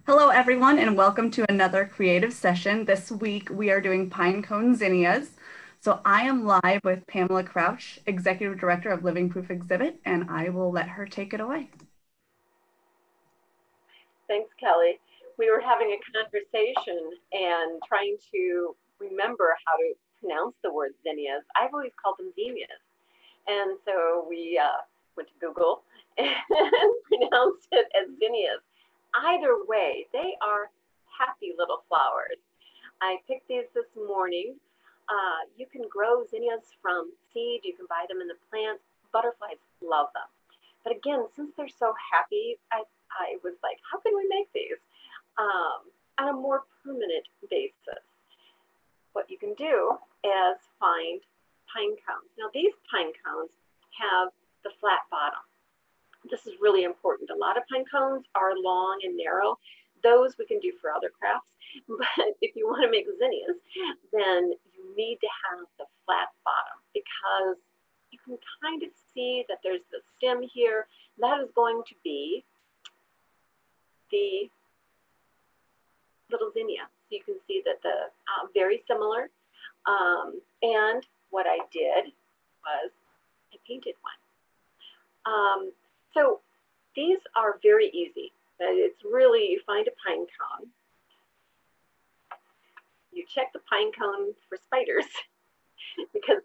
Hello, everyone, and welcome to another creative session. This week we are doing pine cone zinnias. So I am live with Pamela Crouch, Executive Director of Living Proof Exhibit, and I will let her take it away. Thanks, Kelly. We were having a conversation and trying to remember how to pronounce the word zinnias. I've always called them zinnias. And so we went to Google and pronounced it as zinnias. Either way, they are happy little flowers. I picked these this morning. You can grow zinnias from seed. You can buy them in the plants. Butterflies love them. But again, since they're so happy, I was like, how can we make these on a more permanent basis? What you can do is find pine cones. Now, these pine cones have the flat bottom. This is really important. A lot of pine cones are long and narrow. Those we can do for other crafts. But if you want to make zinnias, then you need to have the flat bottom because you can kind of see that there's the stem here. That is going to be the little zinnia. So you can see that the very similar. And what I did was I painted one. So these are very easy. It's really, you find a pine cone. You check the pine cone for spiders because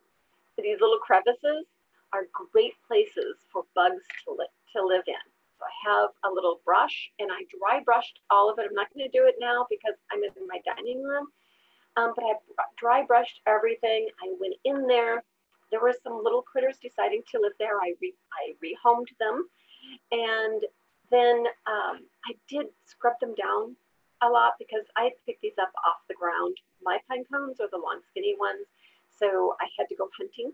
these little crevices are great places for bugs to live in. So I have a little brush and I dry brushed all of it. I'm not going to do it now because I'm in my dining room, but I dry brushed everything. I went in there. There were some little critters deciding to live there. I rehomed them. And then I did scrub them down a lot because I picked these up off the ground. My pine cones are the long, skinny ones. So I had to go hunting.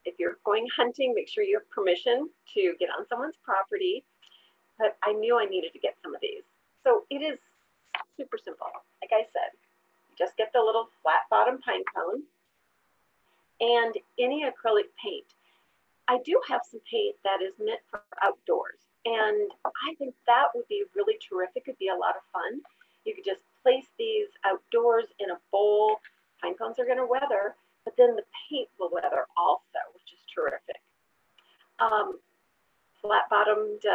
If you're going hunting, make sure you have permission to get on someone's property. But I knew I needed to get some of these. So it is super simple. Like I said, you just get the little flat bottom pine cone and any acrylic paint. I do have some paint that is meant for outdoors. And I think that would be really terrific. It'd be a lot of fun. You could just place these outdoors in a bowl. Pine cones are going to weather, but then the paint will weather also, which is terrific. Flat bottomed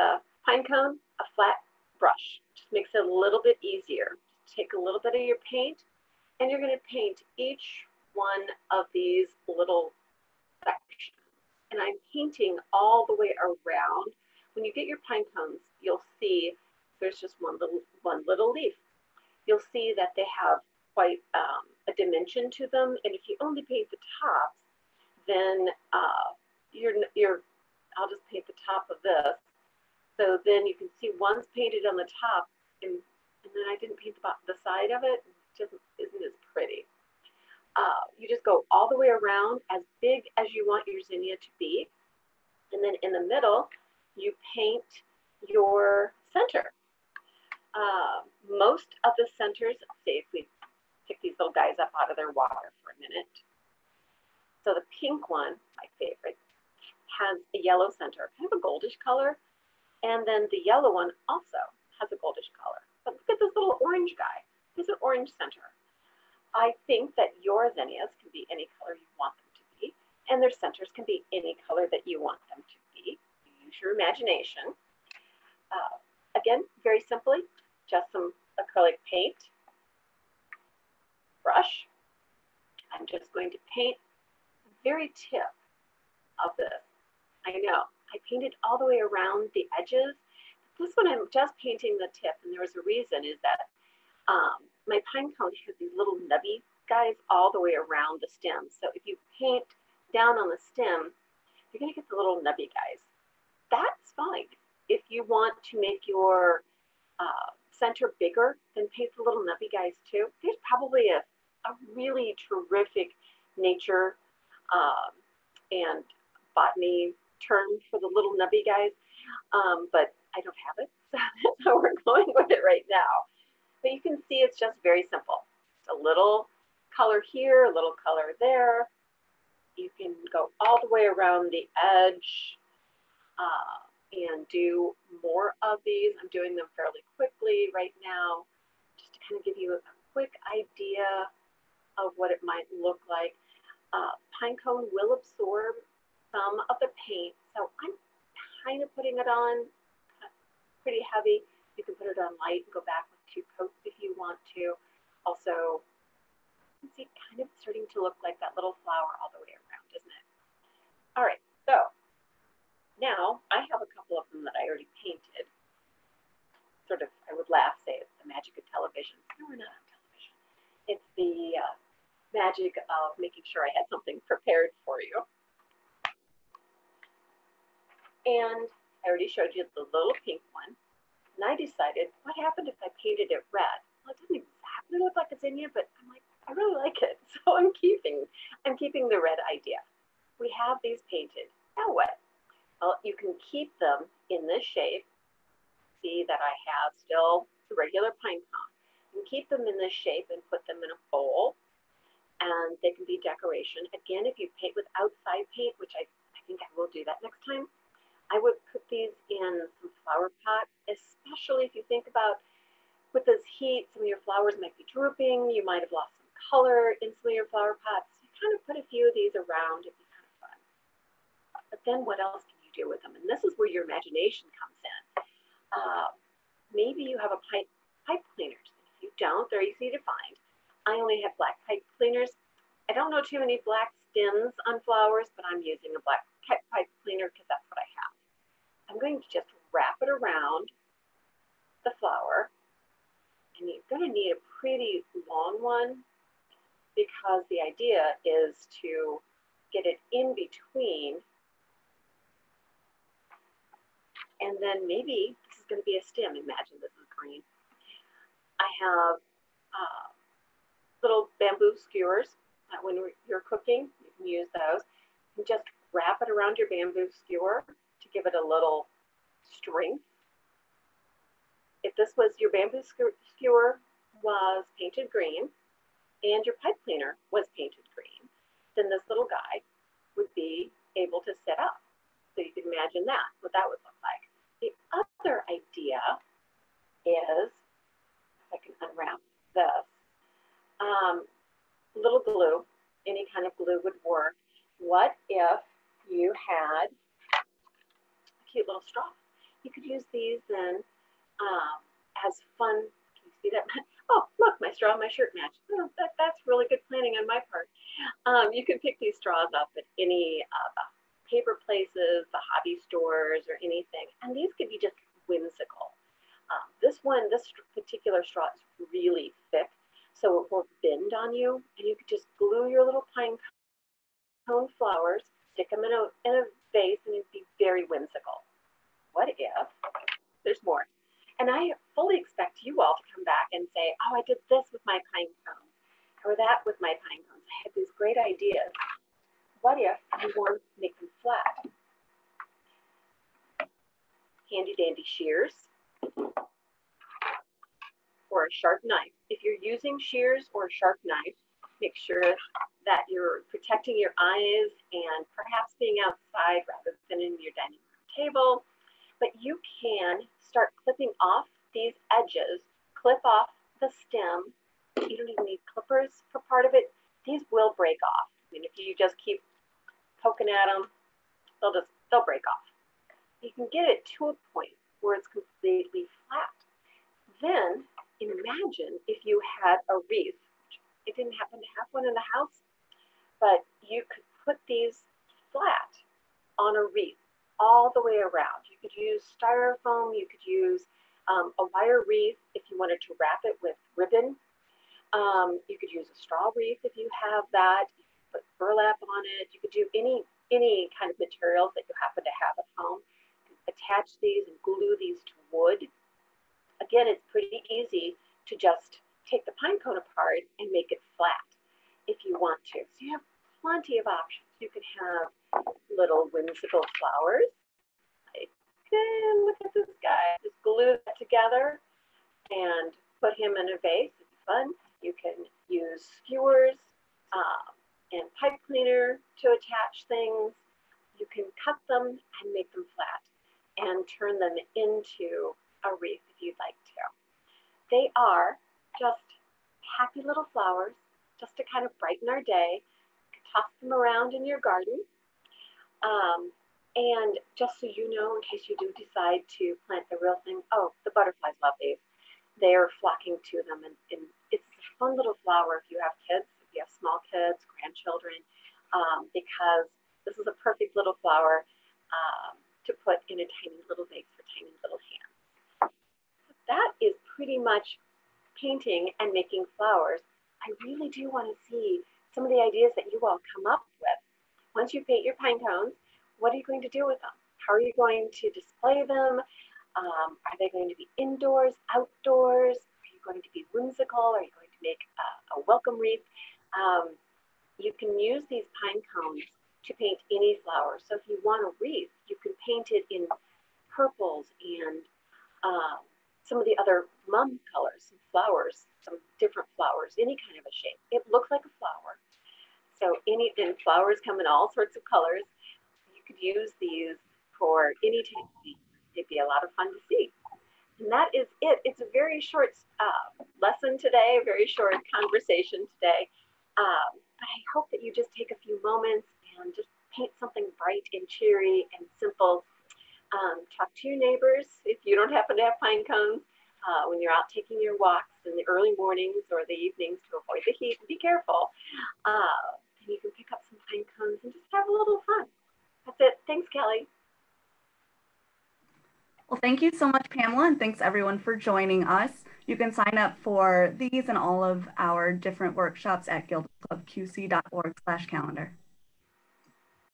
pine cone, a flat brush. Just makes it a little bit easier. Take a little bit of your paint, and you're going to paint each one of these little sections. And I'm painting all the way around. When you get your pine cones, you'll see there's just one little leaf. You'll see that they have quite a dimension to them. And if you only paint the tops, then I'll just paint the top of this. So then you can see one's painted on the top, and then I didn't paint the side of it. It just isn't as pretty. You just go all the way around as big as you want your zinnia to be. And then in the middle, you paint your center. Most of the centers, say if we pick these little guys up out of their water for a minute. So the pink one, my favorite, has a yellow center, kind of a goldish color. And then the yellow one also has a goldish color. But look at this little orange guy. He's an orange center. I think that your zinnias can be any color you want them to be, and their centers can be any color that you want them to be. Use your imagination. Again, very simply, just some acrylic paint, brush. I'm just going to paint the very tip of this. I know, I painted all the way around the edges. This one I'm just painting the tip, and there was a reason is that my pine cone has these little nubby guys all the way around the stem. So if you paint down on the stem, you're going to get the little nubby guys. That's fine. If you want to make your center bigger, then paint the little nubby guys too. There's probably a really terrific nature and botany term for the little nubby guys, but I don't have it, so that's how we're going with it right now. But you can see it's just very simple. It's a little color here, a little color there. You can go all the way around the edge. and do more of these. I'm doing them fairly quickly right now, just to kind of give you a quick idea of what it might look like. Pine cone will absorb some of the paint, so I'm kind of putting it on pretty heavy. You can put it on light and go back with 2 coats if you want to. Also, you can see kind of starting to look like that little flower all the way around, isn't it? All right, so now I have a couple of them that I already painted. Sort of, I would laugh, say it's the magic of television. No, we're not on television. It's the magic of making sure I had something prepared for you. And I already showed you the little pink one. And I decided, what happened if I painted it red? Well, it doesn't exactly look like a zinnia, but I'm like, I really like it. So I'm keeping the red idea. We have these painted. Now what? Well, you can keep them in this shape. See that I have still the regular pine cone. You can keep them in this shape and put them in a bowl, and they can be decoration. Again, if you paint with outside paint, which I think I will do that next time, I would put these in some flower pots, especially if you think about with this heat, some of your flowers might be drooping, you might have lost some color in some of your flower pots. You kind of put a few of these around, it'd be kind of fun. But then what else can you do with them? And this is where your imagination comes in. Maybe you have a pipe cleaners. If you don't, they're easy to find. I only have black pipe cleaners. I don't know too many black stems on flowers, but I'm using a black pipe cleaner because that's what I have. I'm going to just wrap it around the flower, and you're going to need a pretty long one because the idea is to get it in between, and then maybe this is going to be a stem. Imagine this is green. I have little bamboo skewers that when you're cooking, you can use those. You can just wrap it around your bamboo skewer to give it a little strength. If this was your bamboo skewer was painted green and your pipe cleaner was painted green, then this little guy would be able to sit up. So you can imagine that, what that would look like. The other idea is, if I can unwrap this, little glue, any kind of glue would work. What if you had a cute little straw? You could use these then as fun. Can you see that? Oh, look, my straw and my shirt match. Oh, that's really good planning on my part. You can pick these straws up at any paper places, the hobby stores, or anything. And these could be just whimsical. This particular straw is really thick, so it won't bend on you. And you could just glue your little pine cone flowers, stick them in a vase, and it'd be very whimsical. What if there's more? And I fully expect you all to come back and say, oh, I did this with my pine cones, or that with my pine cones. I had these great ideas. What if you want to make them flat? Handy dandy shears or a sharp knife. If you're using shears or a sharp knife, make sure that you're protecting your eyes and perhaps being outside rather than in your dining room table. But you can start clipping off these edges, clip off the stem. You don't even need clippers for part of it. These will break off. I mean, if you just keep poking at them, they'll break off. You can get it to a point where it's completely flat. Then imagine if you had a wreath. I didn't happen to have one in the house, but you could put these flat on a wreath all the way around. You could use styrofoam, you could use a wire wreath if you wanted to wrap it with ribbon. You could use a straw wreath if you have that. You could put burlap on it. You could do any kind of materials that you happen to have at home. You could attach these and glue these to wood. Again, it's pretty easy to just take the pine cone apart and make it flat if you want to. So you have plenty of options. You can have little whimsical flowers. Like, look at this guy. Just glue that together and put him in a vase. It'd be fun. You can use skewers and pipe cleaner to attach things. You can cut them and make them flat. and turn them into a wreath if you'd like to. They are just happy little flowers, just to kind of brighten our day. You can toss them around in your garden. Um, and just so you know, in case you do decide to plant the real thing, oh, the butterflies love these. They are flocking to them, and it's a fun little flower if you have kids, if you have small kids, grandchildren, because this is a perfect little flower to put in a tiny little vase for tiny little hands. That is pretty much painting and making flowers. I really do want to see some of the ideas that you all come up with. Once you paint your pine cones, what are you going to do with them? How are you going to display them? Are they going to be indoors, outdoors? Are you going to be whimsical? Are you going to make a welcome wreath? You can use these pine cones to paint any flower. So if you want a wreath, you can paint it in purples and some of the other mum colors, some flowers, some different flowers, any kind of a shape. It looks like a flower. So and flowers come in all sorts of colors. You could use these for any type of thing. It'd be a lot of fun to see. And that is it. It's a very short lesson today, a very short conversation today. But I hope that you just take a few moments and just paint something bright and cheery and simple. Talk to your neighbors if you don't happen to have pine cones when you're out taking your walks in the early mornings or the evenings to avoid the heat and be careful. And you can pick up some pine cones and just have a little fun. That's it. Thanks, Kelly. Well, thank you so much, Pamela, and thanks everyone for joining us. You can sign up for these and all of our different workshops at guildclubqc.org/calendar.